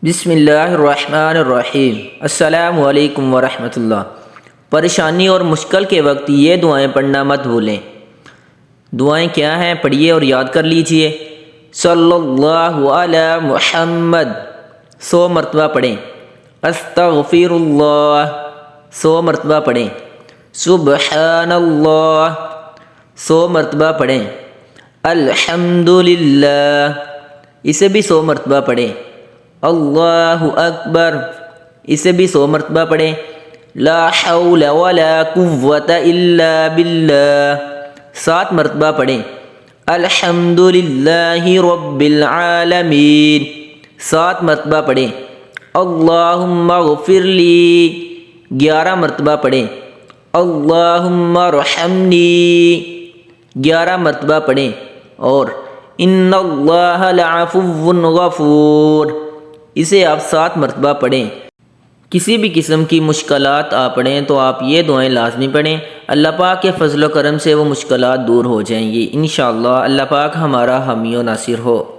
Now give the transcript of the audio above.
بسم اللہ الرحمن الرحیم۔ السلام علیکم ورحمۃ اللہ۔ پریشانی اور مشکل کے وقت یہ دعائیں پڑھنا مت بھولیں۔ دعائیں کیا ہیں پڑھیے اور یاد کر لیجئے۔ صلی اللہ علی محمد 100 مرتبہ پڑھیں۔ استغفر اللہ 100 مرتبہ پڑھیں۔ سبحان اللہ 100 مرتبہ پڑھیں۔ الحمدللہ اسے بھی 100 مرتبہ پڑھیں۔ اللہ اکبر اسے بھی 100 مرتبہ پڑھیں۔ لا حول ولا قوة الا باللہ 7 مرتبہ پڑھیں۔ الحمدللہ رب العالمین 7 مرتبہ پڑھیں۔ اللہم اغفر لی 11 مرتبہ پڑھیں۔ اللہم ارحمنی 11 مرتبہ پڑھیں۔ اور ان اللہ لعفو غفور اسے آپ 7 مرتبہ پڑھیں۔ کسی بھی قسم کی مشکلات آپ پڑھیں تو آپ یہ دعائیں لازمی پڑھیں۔ اللہ پاک کے فضل و کرم سے وہ مشکلات دور ہو جائیں گی انشاءاللہ۔ اللہ پاک ہمارا حامی و ناصر ہو۔